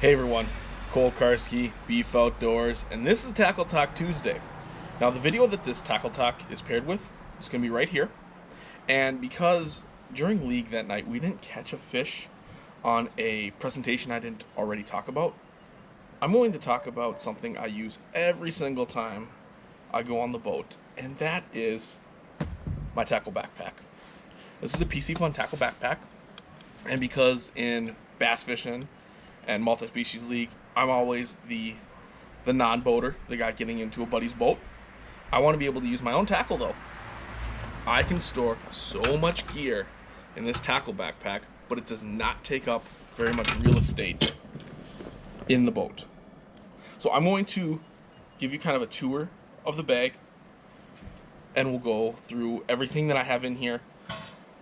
Hey everyone, Cole Karski, Beef Outdoors, and this is Tackle Talk Tuesday. Now the video that this Tackle Talk is paired with is going to be right here. And because during league that night we didn't catch a fish on a presentation I didn't already talk about, I'm going to talk about something I use every single time I go on the boat, and that is my tackle backpack. This is a Piscifun tackle backpack, and because in bass fishing and multi-species league, I'm always the non-boater, the guy getting into a buddy's boat. I want to be able to use my own tackle though. I can store so much gear in this tackle backpack, but it does not take up very much real estate in the boat. So I'm going to give you kind of a tour of the bag, and we'll go through everything that I have in here.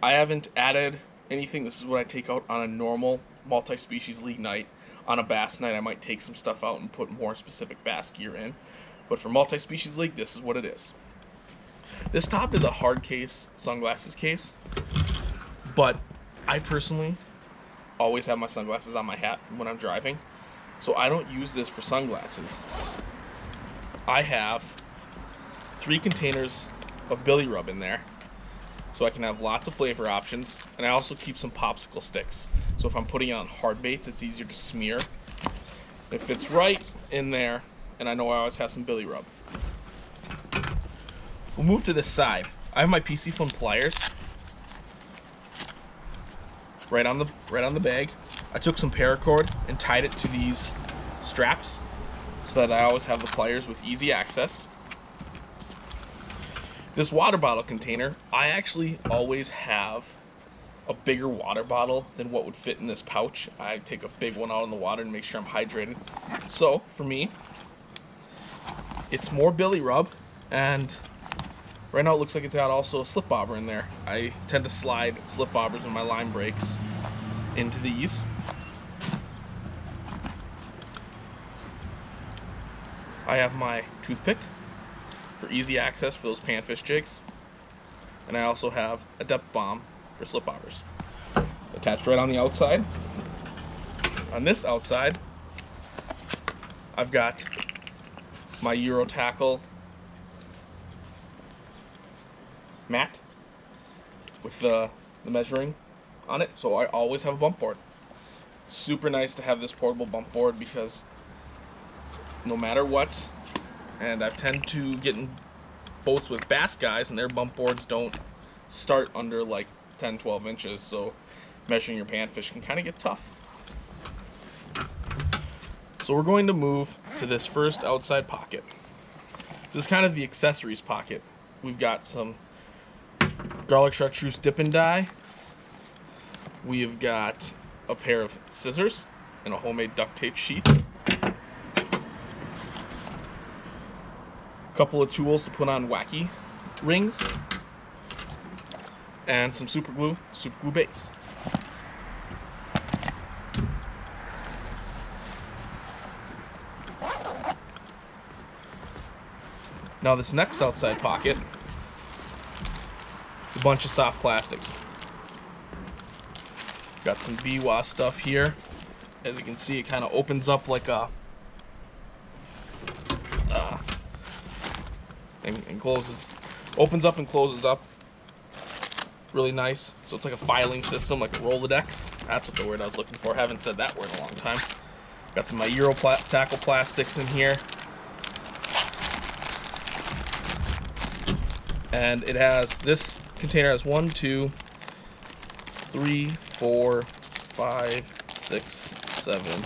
I haven't added anything. This is what I take out on a normal multi-species league night. On a bass night, I might take some stuff out and put more specific bass gear in. But for multi-species league, this is what it is. This top is a hard case sunglasses case, but I personally always have my sunglasses on my hat when I'm driving, so I don't use this for sunglasses. I have 3 containers of billy rub in there, so I can have lots of flavor options, and I also keep some popsicle sticks. So if I'm putting it on hard baits, it's easier to smear. It fits right in there, and I know I always have some billy rub. We'll move to this side. I have my Piscifun pliers right on the bag. I took some paracord and tied it to these straps so that I always have the pliers with easy access. This water bottle container, I actually always have a bigger water bottle than what would fit in this pouch. I take a big one out in the water and make sure I'm hydrated. So for me, it's more billy rub, and right now it looks like it's got also a slip bobber in there. I tend to slide slip bobbers when my line breaks into these. I have my toothpick for easy access for those panfish jigs, and I also have a depth bomb for slip bobbers attached right on the outside. On this outside, I've got my Euro tackle mat with the measuring on it, so I always have a bump board. Super nice to have this portable bump board because no matter what, and I tend to get in boats with bass guys and their bump boards don't start under like 10-12 inches, so measuring your panfish can kind of get tough. So we're going to move to this first outside pocket. This is kind of the accessories pocket. We've got some garlic chartreuse dip and dye. We've got a pair of scissors and a homemade duct tape sheath. A couple of tools to put on wacky rings, and some super glue baits. Now this next outside pocket is a bunch of soft plastics. Got some BWA stuff here. As you can see, it kind of opens up like a and closes, opens up and closes up. Really nice. So it's like a filing system, like a Rolodex. That's what the word I was looking for. Haven't said that word in a long time. Got some of my Euro tackle plastics in here. And it has, this container has 1, 2, 3, 4, 5, 6, 7,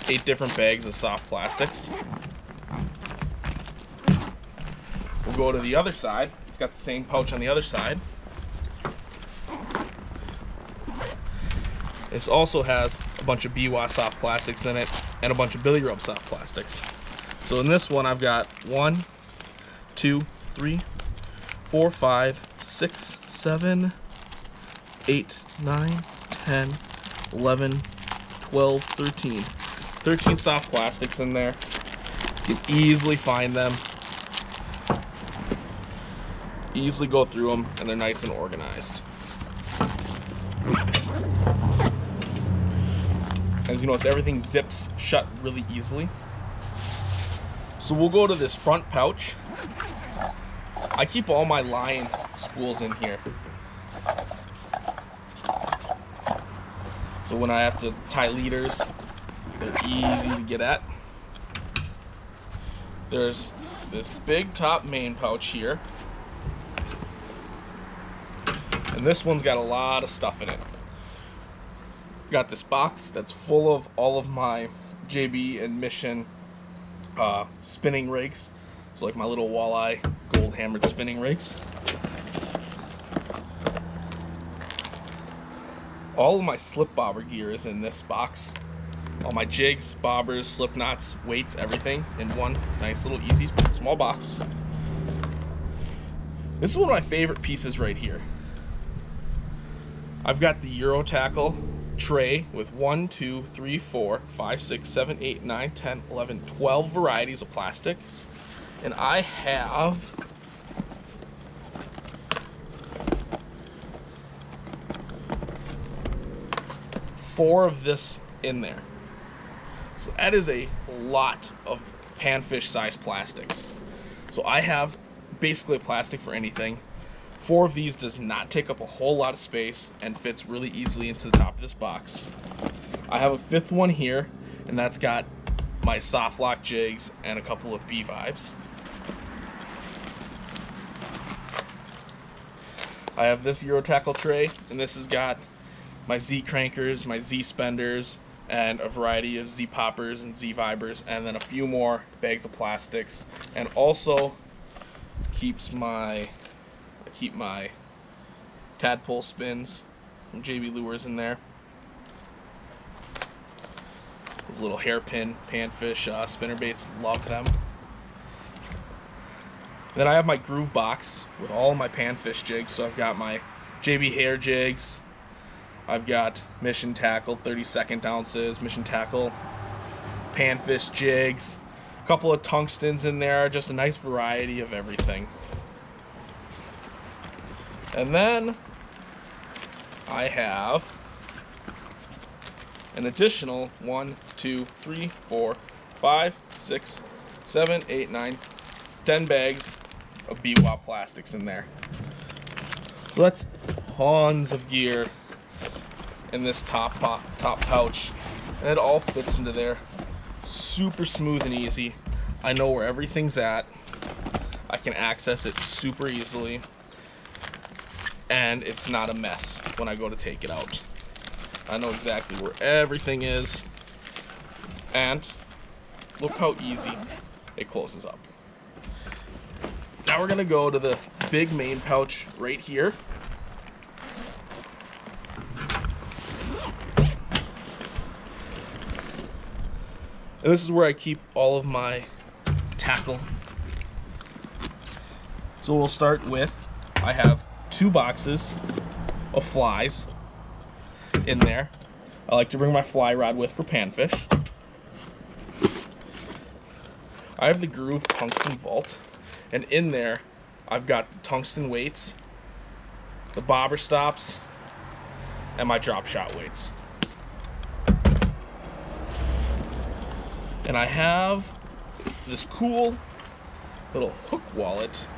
8 different bags of soft plastics. We'll go to the other side. It's got the same pouch on the other side. This also has a bunch of BWA soft plastics in it and a bunch of billy rub soft plastics. So in this one, I've got 1, 2, 3, 4, 5, 6, 7, 8, 9, 10, 11, 12, 13. 13 soft plastics in there. You can easily find them. Easily go through them, and they're nice and organized. As you notice, everything zips shut really easily. So we'll go to this front pouch. I keep all my line spools in here. So when I have to tie leaders, they're easy to get at. There's this big top main pouch here. And this one's got a lot of stuff in it. Got this box that's full of all of my JB and Mission spinning rigs. So like my little walleye gold hammered spinning rigs. All of my slip bobber gear is in this box. All my jigs, bobbers, slip knots, weights, everything in one nice little easy small box. This is one of my favorite pieces right here. I've got the Euro tackle tray with 1, 2, 3, 4, 5, 6, 7, 8, 9, 10, 11, 12 varieties of plastics. And I have 4 of this in there. So that is a lot of panfish size plastics. So I have basically a plastic for anything. 4 of these does not take up a whole lot of space and fits really easily into the top of this box. I have a 5th one here, and that's got my soft lock jigs and a couple of bee vibes. I have this Euro tackle tray, and this has got my Z crankers, my Z spenders, and a variety of Z poppers and Z vibers, and then a few more bags of plastics, and also keep my tadpole spins from JB Lures in there. Those little hairpin panfish spinner baits, love them. Then I have my groove box with all my panfish jigs. So I've got my JB hair jigs. I've got Mission tackle 32nd ounces, Mission tackle panfish jigs, a couple of tungstens in there, just a nice variety of everything. And then I have an additional 1, 2, 3, 4, 5, 6, 7, 8, 9, 10 bags of BWAP plastics in there. So that's tons of gear in this top pouch, and it all fits into there super smooth and easy. I know where everything's at. I can access it super easily, and it's not a mess when I go to take it out. I know exactly where everything is, and look how easy it closes up. Now we're gonna go to the big main pouch right here. And this is where I keep all of my tackle. So we'll start with, I have 2 boxes of flies in there. I like to bring my fly rod with for panfish. I have the Groove tungsten vault, and in there I've got the tungsten weights, the bobber stops, and my drop shot weights. And I have this cool little hook wallet.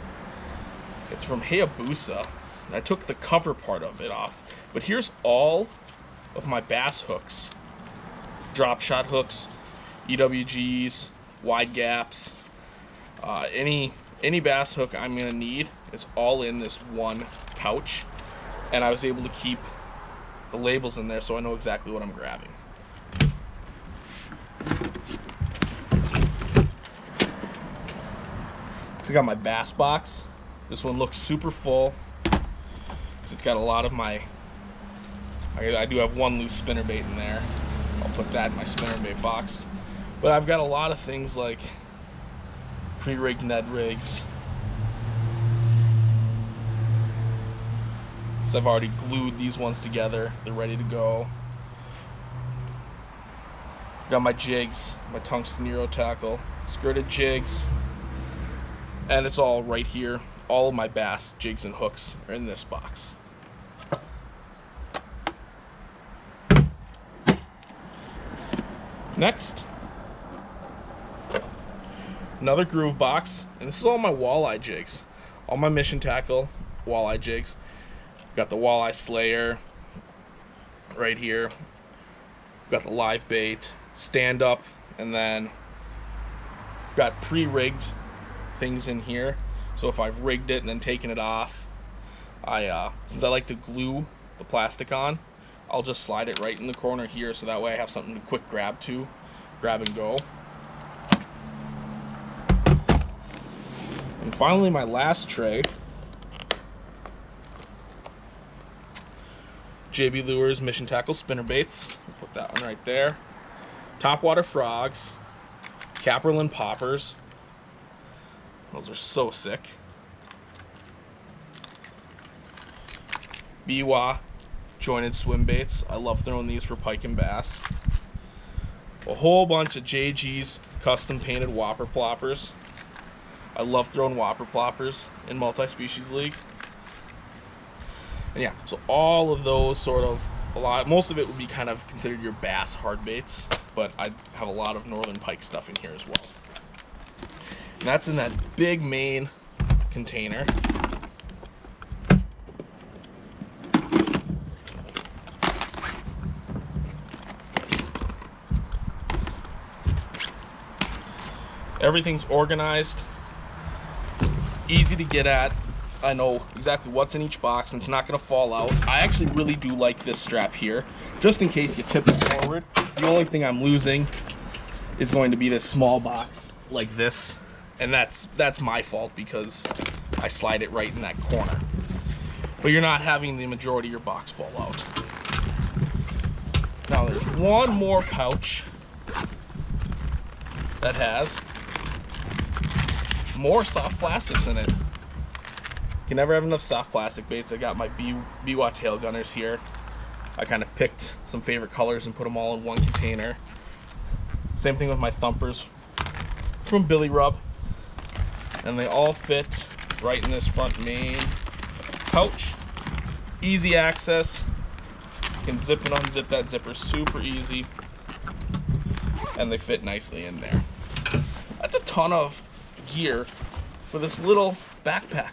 It's from Hayabusa. I took the cover part of it off, but here's all of my bass hooks, drop shot hooks, EWGs, wide gaps, any bass hook I'm gonna need is all in this one pouch, and I was able to keep the labels in there so I know exactly what I'm grabbing. So I got my bass box. This one looks super full because it's got a lot of my, I do have 1 loose spinnerbait in there. I'll put that in my spinnerbait box. But I've got a lot of things like pre-rigged Ned rigs, because I've already glued these ones together. They're ready to go. Got my jigs, my tungsten Euro tackle, skirted jigs, and it's all right here. All of my bass jigs and hooks are in this box. Next, another groove box, and this is all my walleye jigs, all my mission tackle walleye jigs. Got the walleye slayer right here. Got the live bait, stand up, and then got pre-rigged things in here. So if I've rigged it and then taken it off, since I like to glue the plastic on, I'll just slide it right in the corner here, so that way I have something to quick grab and go. And finally, my last tray, JB Lures Mission Tackle spinnerbaits. Put that one right there. Topwater frogs, Caperlin poppers. Those are so sick. Biwa jointed swim baits. I love throwing these for pike and bass. A whole bunch of JG's custom painted whopper ploppers. I love throwing whopper ploppers in multi-species league. And yeah, so all of those sort of, most of it would be kind of considered your bass hard baits, but I have a lot of northern pike stuff in here as well. And that's in that big main container. Everything's organized, easy to get at. I know exactly what's in each box and it's not going to fall out. I actually really do like this strap here, just in case you tip it forward. The only thing I'm losing is going to be this small box like this, and that's my fault because I slide it right in that corner. But you're not having the majority of your box fall out. Now there's one more pouch that has more soft plastics in it. You can never have enough soft plastic baits. I got my Biwa tail gunners here. I kind of picked some favorite colors and put them all in one container. Same thing with my thumpers from Billy Rub. And they all fit right in this front main pouch. Easy access. You can zip and unzip that zipper super easy. And they fit nicely in there. That's a ton of gear for this little backpack.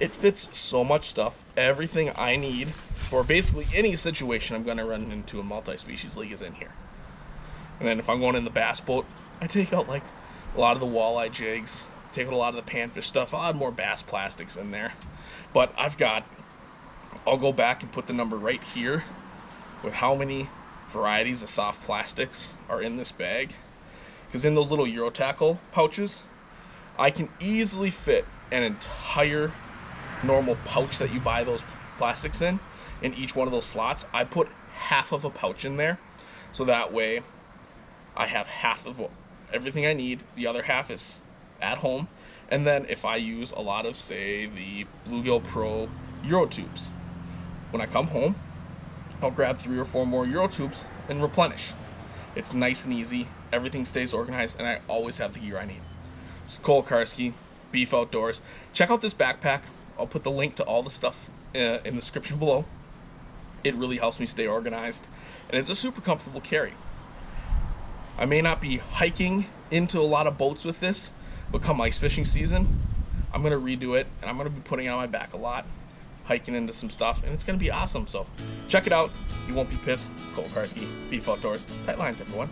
It fits so much stuff, everything I need for basically any situation I'm going to run into a multi-species league is in here. And then if I'm going in the bass boat, I take out like a lot of the walleye jigs, take out a lot of the panfish stuff. I'll add more bass plastics in there. But I'll go back and put the number right here with how many varieties of soft plastics are in this bag. Because in those little Euro tackle pouches, I can easily fit an entire normal pouch that you buy those plastics in each one of those slots. I put half of a pouch in there, so that way I have half of everything I need. The other half is at home. And then if I use a lot of, say, the Bluegill Pro Euro tubes, when I come home, I'll grab 3 or 4 more Euro tubes and replenish. It's nice and easy. Everything stays organized, and I always have the gear I need. It's Cole Karski, Beef Outdoors. Check out this backpack. I'll put the link to all the stuff in the description below. It really helps me stay organized, and it's a super comfortable carry. I may not be hiking into a lot of boats with this, but come ice fishing season, I'm going to redo it, and I'm going to be putting it on my back a lot, hiking into some stuff, and it's going to be awesome. So check it out. You won't be pissed. It's Cole Karski, Beef Outdoors. Tight lines, everyone.